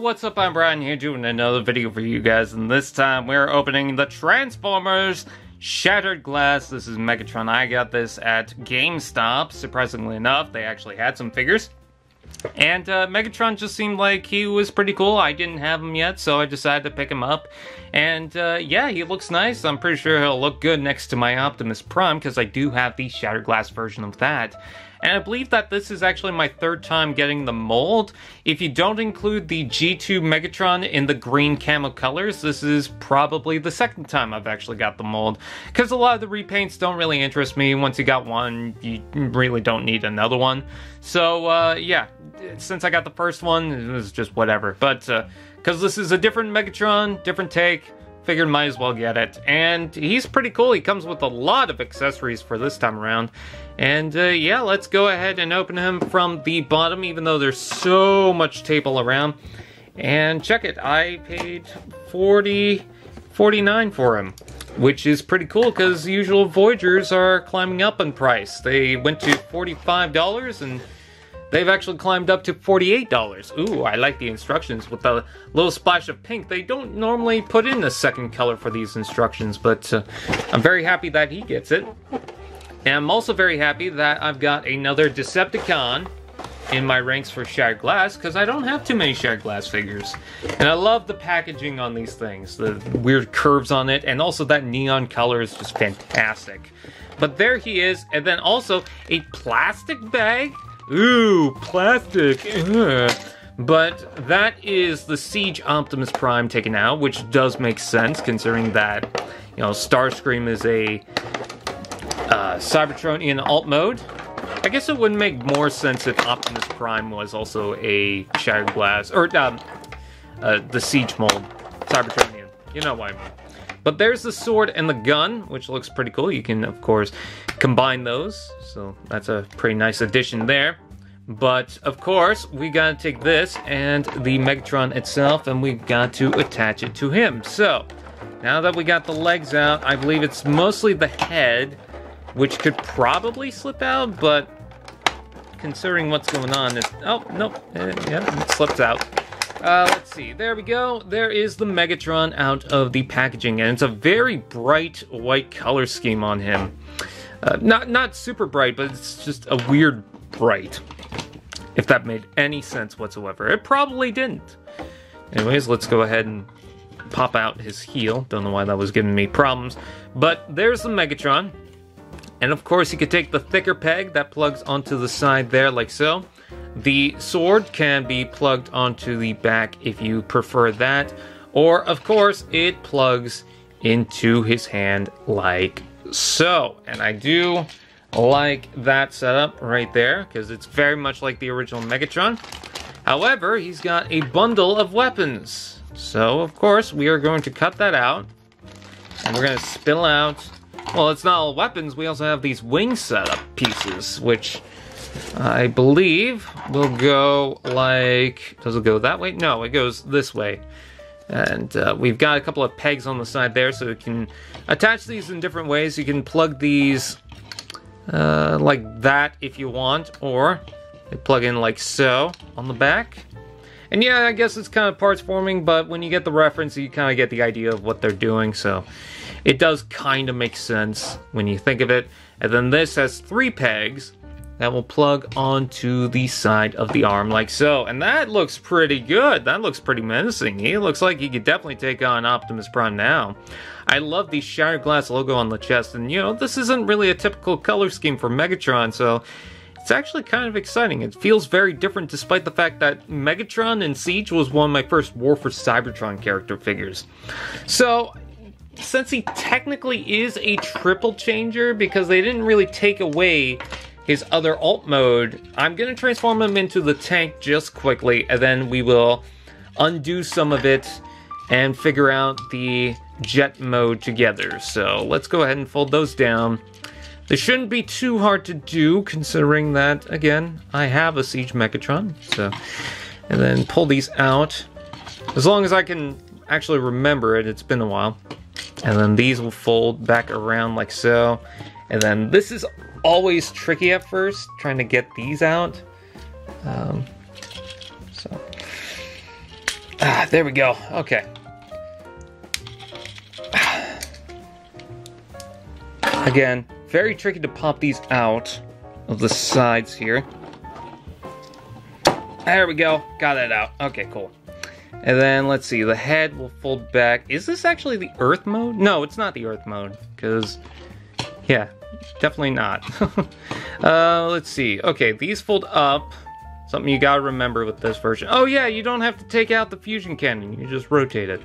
what's up? I'm Brian here doing another video for you guys, and this time we're opening the Transformers Shattered Glass. This is Megatron. I got this at GameStop. Surprisingly enough, they actually had some figures. And Megatron just seemed like he was pretty cool. I didn't have him yet, so I decided to pick him up. And yeah, he looks nice. I'm pretty sure he'll look good next to my Optimus Prime, because I do have the Shattered Glass version of that. And I believe that this is actually my third time getting the mold. If you don't include the G2 Megatron in the green camo colors, this is probably the second time I've actually got the mold. Because a lot of the repaints don't really interest me. Once you got one, you really don't need another one. So, yeah, since I got the first one, it was just whatever. But, because this is a different Megatron, different take, figured might as well get it. And he's pretty cool. He comes with a lot of accessories for this time around. And yeah, let's go ahead and open him from the bottom, even though there's so much tape all around. And check it, I paid $49 for him, which is pretty cool because usual Voyagers are climbing up in price. They went to $45 and they've actually climbed up to $48. Ooh, I like the instructions with the little splash of pink. They don't normally put in a second color for these instructions, but I'm very happy that he gets it. And I'm also very happy that I've got another Decepticon in my ranks for Shattered Glass, because I don't have too many Shattered Glass figures. And I love the packaging on these things, the weird curves on it, and also that neon color is just fantastic. But there he is, and then also a plastic bag. Ooh, plastic. Ugh. But that is the Siege Optimus Prime taken out, which does make sense considering that, you know, Starscream is a Cybertron in alt mode. I guess it would make more sense if Optimus Prime was also a Shattered Glass, or the Siege mold, Cybertronian. You know what I mean. But there's the sword and the gun, which looks pretty cool. You can, of course, combine those, so that's a pretty nice addition there. But, of course, we gotta take this and the Megatron itself, and we got to attach it to him. So, now that we got the legs out, I believe it's mostly the head, which could probably slip out, but considering what's going on, it's... Oh, nope. Yeah, it slipped out. Let's see. There we go. There is the Megatron out of the packaging, and it's a very bright white color scheme on him. Not super bright, but it's just a weird bright, if that made any sense whatsoever. It probably didn't. Anyways, let's go ahead and pop out his heel. Don't know why that was giving me problems. But there's the Megatron. And of course, you could take the thicker peg that plugs onto the side there, like so. The sword can be plugged onto the back if you prefer that. Or, of course, it plugs into his hand like so. And I do like that setup right there, because it's very much like the original Megatron. However, he's got a bundle of weapons. So, of course, we are going to cut that out. And we're going to spill out... Well, it's not all weapons. We also have these wing setup pieces, which I believe will go like... Does it go that way? No, it goes this way. And we've got a couple of pegs on the side there, so you can attach these in different ways. You can plug these like that if you want, or they plug in like so on the back. And yeah, I guess it's kind of parts forming, but when you get the reference, you kind of get the idea of what they're doing, so it does kind of make sense when you think of it. And then this has 3 pegs that will plug onto the side of the arm like so. And that looks pretty good. That looks pretty menacing. He looks like he could definitely take on Optimus Prime now. I love the Shattered Glass logo on the chest, and you know, this isn't really a typical color scheme for Megatron, so it's actually kind of exciting. It feels very different despite the fact that Megatron in Siege was one of my first War for Cybertron character figures. So, since he technically is a triple changer, because they didn't really take away his other alt mode, I'm going to transform him into the tank just quickly, and then we will undo some of it and figure out the jet mode together. So, let's go ahead and fold those down. This shouldn't be too hard to do, considering that, again, I have a Siege Megatron. So, and then pull these out. As long as I can actually remember it, it's been a while. And then these will fold back around like so. And then this is always tricky at first, trying to get these out. So There we go. Okay. Again, very tricky to pop these out of the sides here. There we go. Got that out. Okay, cool. And then, let's see. The head will fold back. Is this actually the Earth mode? No, it's not the Earth mode. Because, yeah, definitely not. Let's see. Okay, these fold up. Something you gotta remember with this version. Oh, yeah, you don't have to take out the fusion cannon. You just rotate it.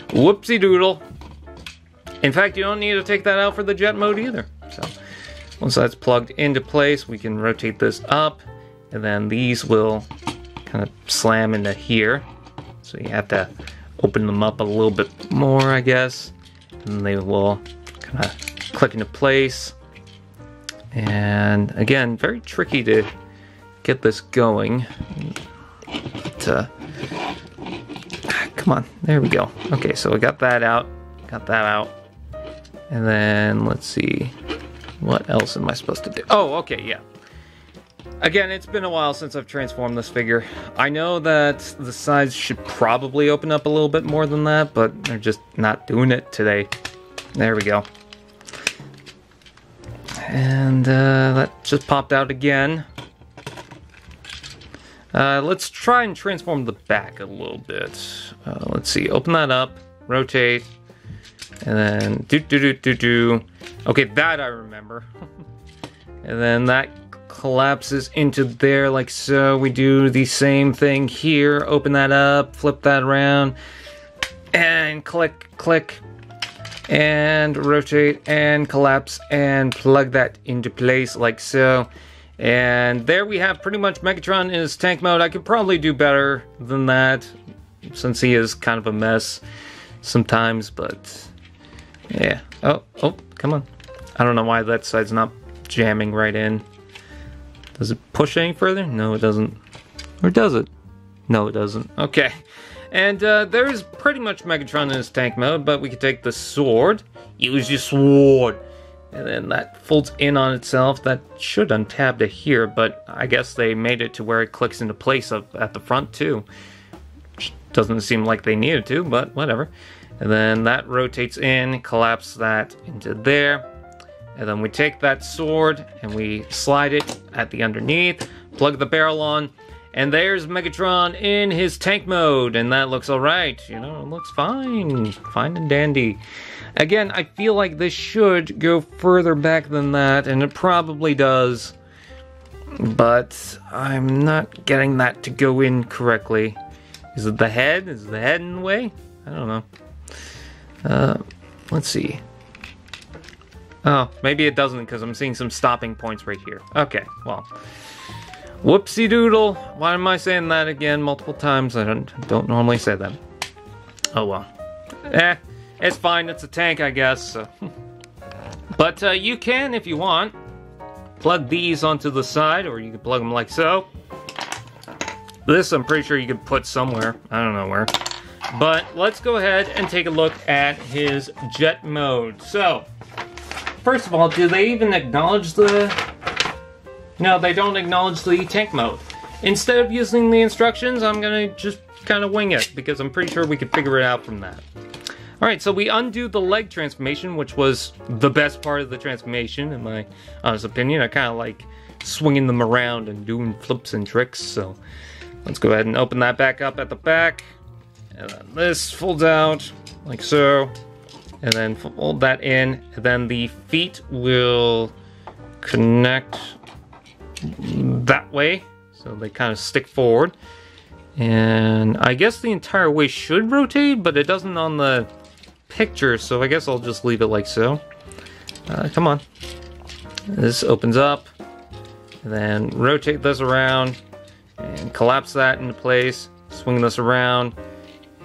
Whoopsie doodle. In fact, you don't need to take that out for the jet mode either. So, once that's plugged into place, we can rotate this up, and then these will kind of slam into here. So you have to open them up a little bit more, I guess, and they will kind of click into place. And again, very tricky to get this going. But, come on, there we go. Okay, so we got that out. And then, let's see, what else am I supposed to do? Oh, okay, yeah. Again, it's been a while since I've transformed this figure. I know that the sides should probably open up a little bit more than that, but they're just not doing it today. There we go. And that just popped out again. Let's try and transform the back a little bit. Let's see, open that up, rotate. And then do. Okay, that I remember. And then that collapses into there like so. We do the same thing here. Open that up, flip that around, and click, and rotate, and collapse, and plug that into place like so. And there we have pretty much Megatron in his tank mode. I could probably do better than that, since he is kind of a mess sometimes, but yeah. Oh, come on. I don't know why that side's not jamming right in. Does it push any further? No, it doesn't. Or does it? No, it doesn't. Okay. And there's pretty much Megatron in his tank mode, but we can take the sword. Use your sword. And then that folds in on itself. That should untab to here, but I guess they made it to where it clicks into place up at the front too. Doesn't seem like they needed to, but whatever. And then that rotates in, collapse that into there. And then we take that sword and we slide it at the underneath, plug the barrel on, and there's Megatron in his tank mode. And that looks alright, you know, it looks fine. Fine and dandy. Again, I feel like this should go further back than that, and it probably does. But I'm not getting that to go in correctly. Is it the head? Is the head in the way? I don't know. Let's see. Oh, maybe it doesn't because I'm seeing some stopping points right here. Okay, well. Whoopsie doodle. Why am I saying that again multiple times? I don't normally say that. Oh well. It's fine. It's a tank, I guess. So. But you can, if you want, plug these onto the side, or you can plug them like so. This I'm pretty sure you could put somewhere. I don't know where. But let's go ahead and take a look at his jet mode. So, first of all, do they even acknowledge the... No, they don't acknowledge the tank mode. Instead of using the instructions, I'm going to just kind of wing it, because I'm pretty sure we could figure it out from that. Alright, so we undo the leg transformation, which was the best part of the transformation, in my honest opinion. I kind of like swinging them around and doing flips and tricks, so let's go ahead and open that back up at the back. And then this folds out, like so. And then fold that in. And then the feet will connect that way. So they kind of stick forward. And I guess the entire way should rotate, but it doesn't on the picture. So I guess I'll just leave it like so. Come on. This opens up. And then rotate this around. And collapse that into place. Swing this around.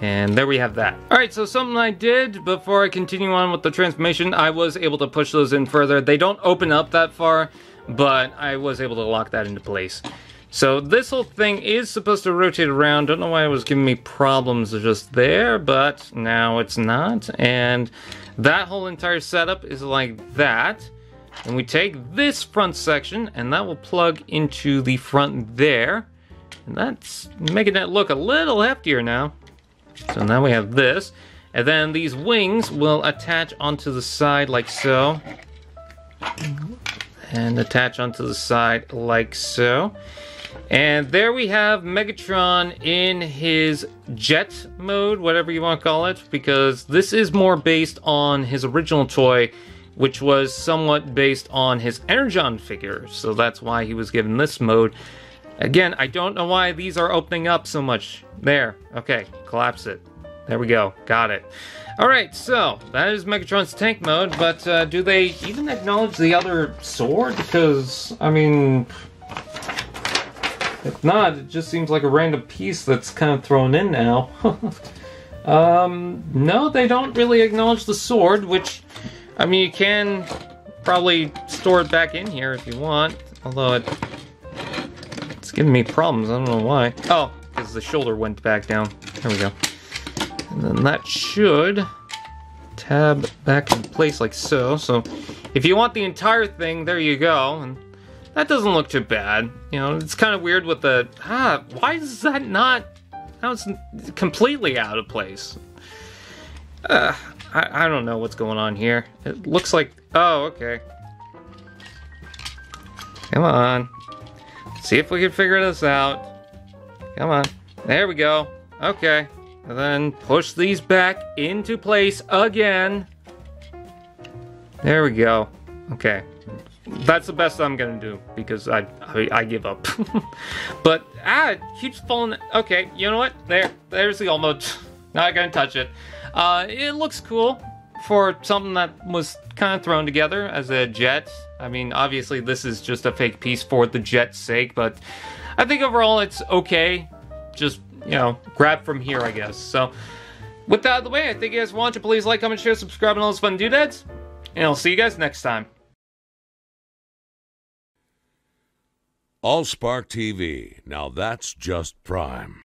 And there we have that. Alright, so something I did before I continue on with the transformation, I was able to push those in further. They don't open up that far, but I was able to lock that into place. So this whole thing is supposed to rotate around. Don't know why it was giving me problems just there, but now it's not. And that whole entire setup is like that. And we take this front section, and that will plug into the front there. And that's making it look a little heftier now. So now we have this. And then these wings will attach onto the side like so. And attach onto the side like so. And there we have Megatron in his jet mode, whatever you want to call it, because this is more based on his original toy, which was somewhat based on his Energon figure. So that's why he was given this mode. Again, I don't know why these are opening up so much. There. Okay, collapse it. There we go. Got it. Alright, so that is Megatron's tank mode, but do they even acknowledge the other sword? Because, I mean, if not, it just seems like a random piece that's kind of thrown in now. No, they don't really acknowledge the sword, which, I mean, you can probably store it back in here if you want, although it's giving me problems. I don't know why. Oh, because the shoulder went back down. There we go. And then that should tab back in place like so. So if you want the entire thing, there you go. And that doesn't look too bad. You know, it's kind of weird with the... why is that not... Now it's completely out of place. I don't know what's going on here. It looks like... Oh, okay. Come on. See if we can figure this out. Come on. There we go. Okay. And then push these back into place again. There we go. Okay. That's the best I'm gonna do, because I give up. But, it keeps falling. Okay, you know what? There's the old mode. Not gonna touch it. It looks cool for something that was kind of thrown together as a jet. I mean, obviously this is just a fake piece for the jet's sake, but I think overall it's okay. Just, you know, grab from here, I guess. So, with that out of the way, I thank you guys for watching. Please like, comment, share, subscribe, and all those fun doodads. And I'll see you guys next time. AllSpark TV. Now that's just prime.